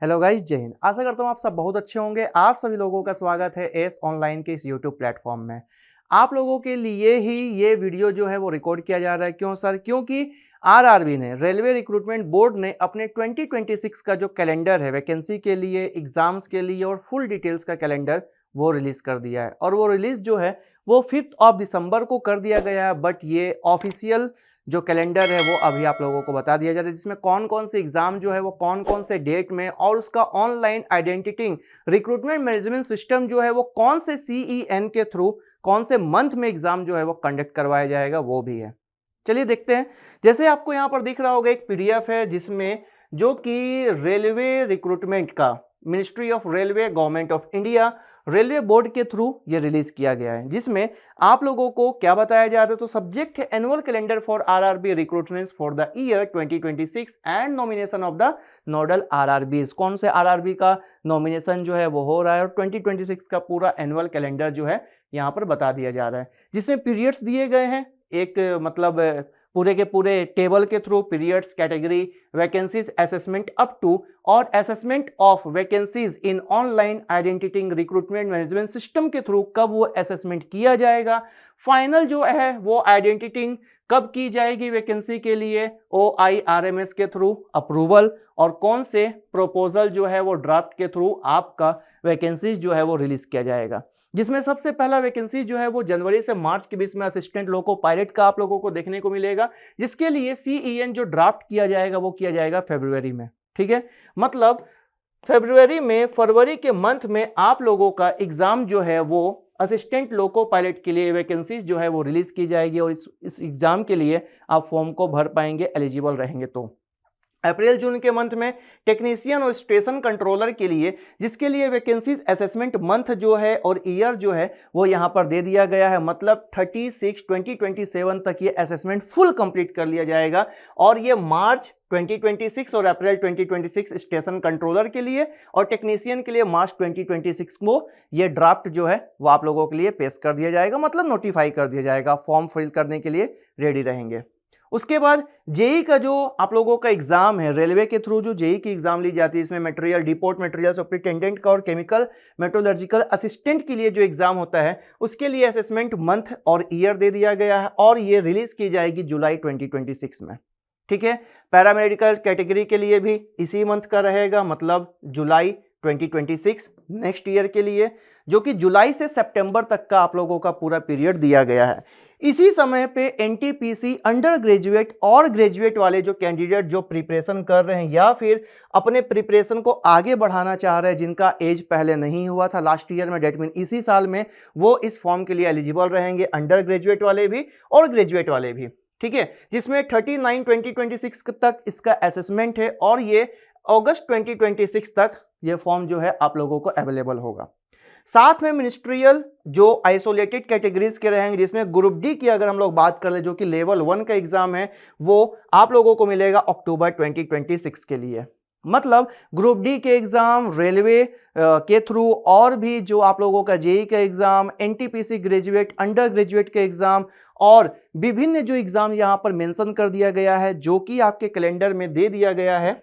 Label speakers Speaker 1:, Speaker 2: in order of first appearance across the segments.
Speaker 1: Hello guys, जय हिंद। आशा करता हूँ आप सब बहुत अच्छे होंगे। आप सभी लोगों का स्वागत है एस ऑनलाइन के इस यूट्यूब प्लेटफॉर्म में। आप लोगों के लिए ही ये वीडियो जो है वो रिकॉर्ड किया जा रहा है। क्यों सर? क्योंकि आरआरबी ने, रेलवे रिक्रूटमेंट बोर्ड ने अपने 2026 का जो कैलेंडर है वैकेंसी के लिए, एग्जाम्स के लिए और फुल डिटेल्स का कैलेंडर वो रिलीज कर दिया है। और वो रिलीज जो है वो 5 दिसंबर को कर दिया गया है। बट ये ऑफिशियल जो कैलेंडर है वो अभी आप लोगों को बता दिया जा रहा है, जिसमें कौन कौन से एग्जाम जो है वो कौन कौन से डेट में, और उसका online identity recruitment management system जो है वो कौन से CEN के थ्रू कौन से मंथ में एग्जाम जो है वो कंडक्ट करवाया जाएगा वो भी है। चलिए देखते हैं। जैसे आपको यहाँ पर दिख रहा होगा एक PDF है, जिसमें जो कि रेलवे रिक्रूटमेंट का, ministry of railway, government of India, railway board के थ्रू ये रिलीज किया गया है, जिसमें आप लोगों को क्या बताया जा रहा है। तो सब्जेक्ट है annual calendar for RRB recruitments for the year 2026 and nomination of the nodal RRBs. कौन से आरआरबी का नॉमिनेशन जो है वो हो रहा है, और 2026 का पूरा एनुअल कैलेंडर जो है यहाँ पर बता दिया जा रहा है, जिसमें पीरियड्स दिए गए हैं। एक मतलब पूरे के पूरे टेबल के through periods, category, vacancies, assessment up to, और assessment of vacancies in online identity recruitment management system के थ्रू कब वो असेसमेंट किया जाएगा, फाइनल जो है वो आइडेंटिटी कब की जाएगी वैकेंसी के लिए, OIRMS के थ्रू अप्रूवल, और कौन से प्रोपोजल जो है वो ड्राफ्ट के थ्रू आपका वैकेंसीज जो है वो रिलीज किया जाएगा। जिसमें सबसे पहला वैकेंसी जो है वो जनवरी से मार्च के बीच में असिस्टेंट लोको पायलट का आप लोगों को देखने को मिलेगा, जिसके लिए CEN जो ड्राफ्ट किया जाएगा वो किया जाएगा फरवरी में। ठीक है, मतलब फरवरी में, फरवरी के मंथ में आप लोगों का एग्जाम जो है वो असिस्टेंट लोको पायलट के लिए वैकेंसीज जो है वो रिलीज की जाएगी, और इस एग्जाम के लिए आप फॉर्म को भर पाएंगे एलिजिबल रहेंगे तो। अप्रैल जून के मंथ में टेक्नीशियन और स्टेशन कंट्रोलर के लिए, जिसके लिए वैकेंसीज असेसमेंट मंथ जो है और ईयर जो है वो यहाँ पर दे दिया गया है। मतलब 30/6/2027 तक ये असेसमेंट फुल कंप्लीट कर लिया जाएगा, और ये मार्च 2026 और अप्रैल 2026 स्टेशन कंट्रोलर के लिए, और टेक्नीशियन के लिए मार्च 2026 को ये ड्राफ्ट जो है वो आप लोगों के लिए पेश कर दिया जाएगा, मतलब नोटिफाई कर दिया जाएगा। फॉर्म फिल करने के लिए रेडी रहेंगे। उसके बाद जेई का जो आप लोगों का एग्जाम है, रेलवे के थ्रू जो जेई की एग्जाम ली जाती है, इसमें मटेरियल डिपोर्ट मटेरियल सुपरिटेंडेंट का और केमिकल मेट्रोलॉजिकल असिस्टेंट के लिए जो एग्जाम होता है उसके लिए असेसमेंट मंथ और ईयर दे दिया गया है, और ये रिलीज की जाएगी जुलाई 2026 में। ठीक है, पैरामेडिकल कैटेगरी के लिए भी इसी मंथ का रहेगा, मतलब जुलाई 2026 नेक्स्ट ईयर के लिए, जो कि जुलाई से सितंबर तक का आप लोगों का पूरा पीरियड दिया गया है। इसी समय पे NTPC अंडर ग्रेजुएट और ग्रेजुएट वाले जो कैंडिडेट जो प्रिपरेशन कर रहे हैं या फिर अपने प्रिपरेशन को आगे बढ़ाना चाह रहे हैं, जिनका एज पहले नहीं हुआ था लास्ट ईयर में, डेट मीन इसी साल में, वो इस फॉर्म के लिए एलिजिबल रहेंगे, अंडर ग्रेजुएट वाले भी और ग्रेजुएट वाले भी। ठीक है, जिसमें 30/9/2026 तक इसका असेसमेंट है, और ये अगस्त 2026 तक ये फॉर्म जो है आप लोगों को अवेलेबल होगा। साथ में मिनिस्ट्रियल जो आइसोलेटेड कैटेगरीज के रहेंगे, जिसमें ग्रुप डी की अगर हम लोग बात कर ले, जो कि लेवल 1 का एग्जाम है, वो आप लोगों को मिलेगा अक्टूबर 2026 के लिए। मतलब ग्रुप डी के एग्जाम रेलवे के थ्रू, और भी जो आप लोगों का जेई का exam, NTPC graduate, under graduate के एग्जाम, और विभिन्न जो एग्जाम यहां पर मेंशन कर दिया गया है, जो कि आपके कैलेंडर में दे दिया गया है,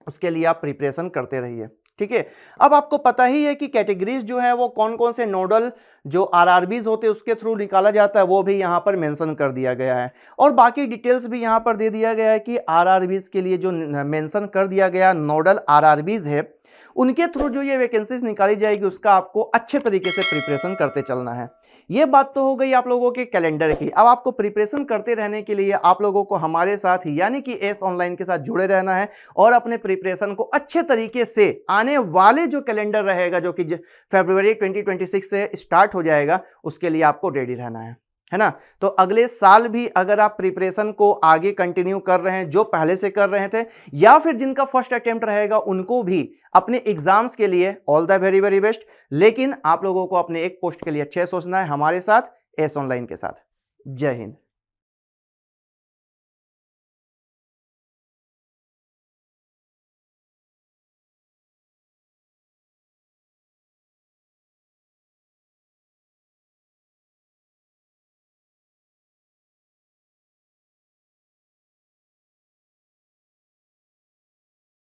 Speaker 1: उसके लिए आप प्रिपरेशन करते रहिए। ठीक है, अब आपको पता ही है कि कैटेगरीज जो है वो कौन कौन से नोडल जो आरआरबीज होते हैं उसके थ्रू निकाला जाता है, वो भी यहाँ पर मेंशन कर दिया गया है, और बाकी डिटेल्स भी यहाँ पर दे दिया गया है कि आरआरबीज के लिए जो मेंशन कर दिया गया नोडल आरआरबीज है, उनके थ्रू जो ये वैकेंसीज निकाली जाएगी उसका आपको अच्छे तरीके से प्रिपरेशन करते चलना है। ये बात तो हो गई आप लोगों के कैलेंडर की। अब आपको प्रिपरेशन करते रहने के लिए आप लोगों को हमारे साथ यानी कि एस ऑनलाइन के साथ जुड़े रहना है, और अपने प्रिपरेशन को अच्छे तरीके से आने वाले जो कैलेंडर रहेगा, जो कि फरवरी 2026 से स्टार्ट हो जाएगा, उसके लिए आपको रेडी रहना है ना। तो अगले साल भी अगर आप प्रिपरेशन को आगे कंटिन्यू कर रहे हैं, जो पहले से कर रहे थे, या फिर जिनका फर्स्ट अटेम्प्ट रहेगा, उनको भी अपने एग्जाम्स के लिए all the very very best. लेकिन आप लोगों को अपने एक पोस्ट के लिए अच्छे सोचना है, हमारे साथ एस ऑनलाइन के साथ। जय हिंद।